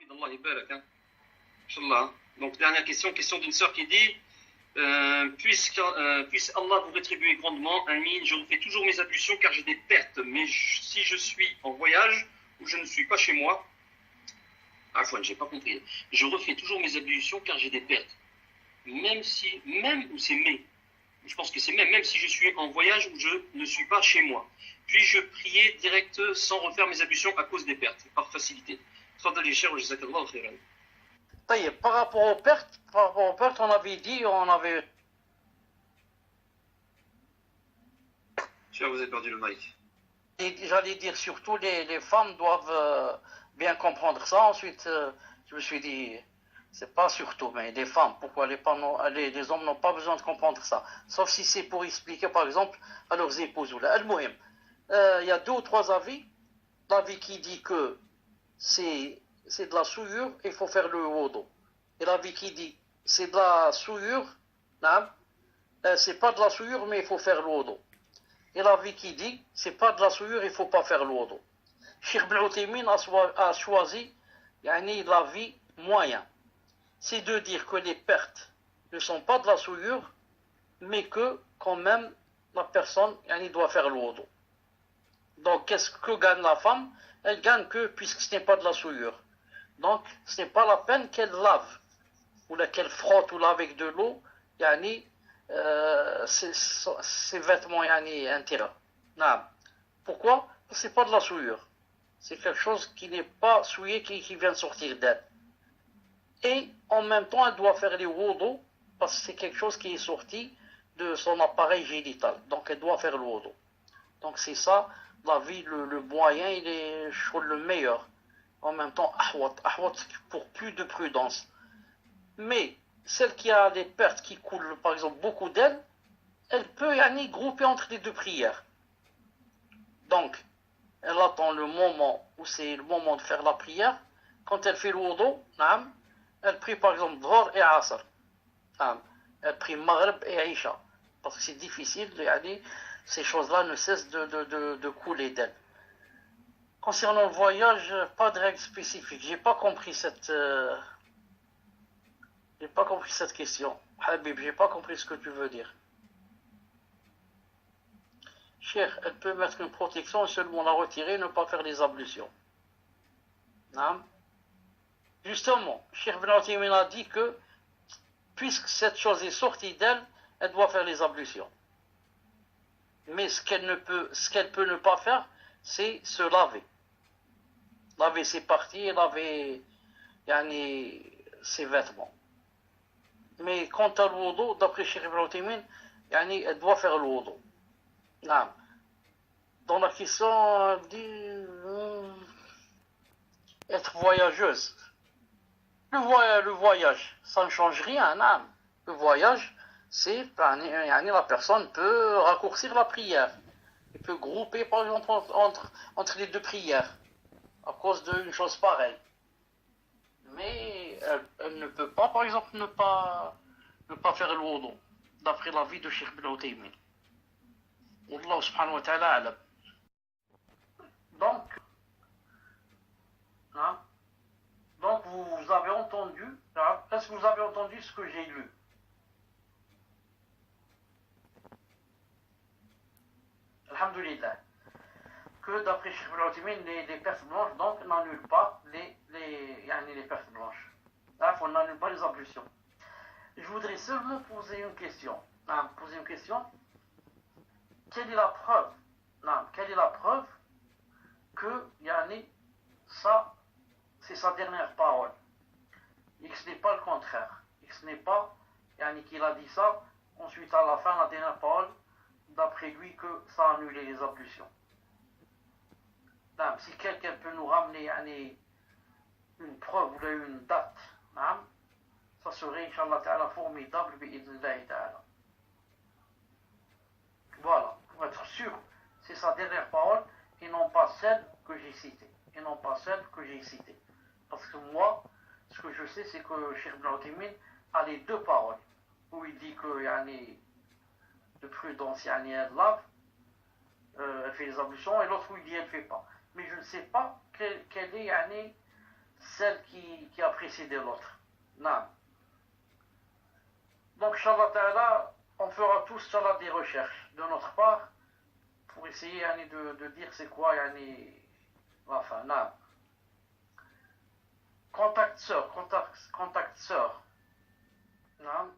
Allah barak, hein. Inch'Allah. Donc, dernière question, question d'une sœur qui dit puisse Allah vous rétribuer grandement, Amin, je refais toujours mes ablutions car j'ai des pertes, mais si je suis en voyage ou je ne suis pas chez moi, j'ai pas compris. Je refais toujours mes ablutions car j'ai des pertes. Même ou c'est mais, je pense que c'est même si je suis en voyage ou je ne suis pas chez moi. Puis-je prier direct sans refaire mes ablutions à cause des pertes, par facilité. Par rapport aux pertes, on avait dit, Vous avez perdu le mic. J'allais dire surtout les femmes doivent bien comprendre ça. Ensuite, je me suis dit, c'est pas surtout, mais les femmes, pourquoi les hommes n'ont pas besoin de comprendre ça. Sauf si c'est pour expliquer, par exemple, à leurs épouses ou là. Il y a 2 ou 3 avis. L'avis qui dit que c'est de la souillure, il faut faire le wudu. Et l'avis qui dit c'est de la souillure, c'est pas de la souillure, mais il faut faire le wudu. Et l'avis qui dit c'est pas de la souillure, il faut pas faire le wudu. Cheikh Ibn Uthaymin a choisi l'avis moyen. C'est de dire que les pertes ne sont pas de la souillure, mais que quand même la personne doit faire le wudu. Donc qu'est-ce que gagne la femme? Elle gagne que puisque ce n'est pas de la souillure. Donc ce n'est pas la peine qu'elle lave ou qu'elle frotte ou lave avec de l'eau ses vêtements intérieurs. Pourquoi? Parce que ce n'est pas de la souillure. C'est quelque chose qui n'est pas souillé, qui vient de sortir d'elle. Et en même temps, elle doit faire les wudu parce que c'est quelque chose qui est sorti de son appareil génital. Donc elle doit faire le wudu. Donc c'est ça, l'avis, le moyen, il est le meilleur. En même temps, ahwat pour plus de prudence. Mais celle qui a des pertes qui coulent, par exemple, beaucoup d'elle, elle peut grouper entre les 2 prières. Donc, elle attend le moment où c'est le moment de faire la prière. Quand elle fait le wudu, elle prie par exemple Dhuhr et Asr. Elle prie Maghrib et Isha. Parce que c'est difficile, ces choses-là ne cessent de couler d'elle. Concernant le voyage, pas de règle spécifique. J'ai pas compris cette question. Habib, j'ai pas compris ce que tu veux dire. Cheikh, elle peut mettre une protection et seulement la retirer, ne pas faire les ablutions. Justement, Cheikh Ibn Uthaymin a dit que puisque cette chose est sortie d'elle, elle doit faire les ablutions. Mais ce qu'elle peut ne pas faire, c'est se laver. Laver ses parties et laver ses vêtements. Mais quant à l'wudu, d'après Cheikh Ibn Uthaymin, elle doit faire le wudu. Dans la question, elle dit être voyageuse. Le voyage, ça ne change rien. Le voyage, c'est la personne peut raccourcir la prière. Elle peut grouper par exemple entre les 2 prières à cause d'une chose pareille. Mais elle ne peut pas, par exemple, ne pas faire le wudu, d'après l'avis de Cheikh Ibn Uthaymin. Wallah subhanahu wa ta'ala alam. Donc vous avez entendu, est-ce que vous avez entendu ce que j'ai lu? Alhamdulillah. Que d'après Cheikh Ibn Uthaymin, les pertes blanches donc n'annulent pas les pertes blanches. On n'annule pas les ablutions. Je voudrais seulement poser une question. Quelle est la preuve? Quelle est la preuve que ça, c'est sa dernière parole? Et que ce n'est pas le contraire. Et que ce n'est pas qu'il a dit ça, ensuite à la fin, la dernière parole, d'après lui, que ça a annulé les ablutions. Si quelqu'un peut nous ramener une preuve ou une date, ça serait, Inch'Allah ta'ala, formidable, bi'idnillahi ta'ala. Voilà, pour être sûr, c'est sa dernière parole et non pas celle que j'ai citée. Parce que moi, ce que je sais, c'est que Cheikh Ibn Uthaymin a les 2 paroles, où il dit que de prudence, elle lave, elle fait les ablutions, et l'autre où il dit elle ne fait pas. Mais je ne sais pas quelle est celle qui a précédé l'autre. Non. Donc, Inch'Allah Ta'ala, on fera tous Inch'Allah, des recherches de notre part pour essayer de dire c'est quoi, enfin, non. Contact sœur. Non.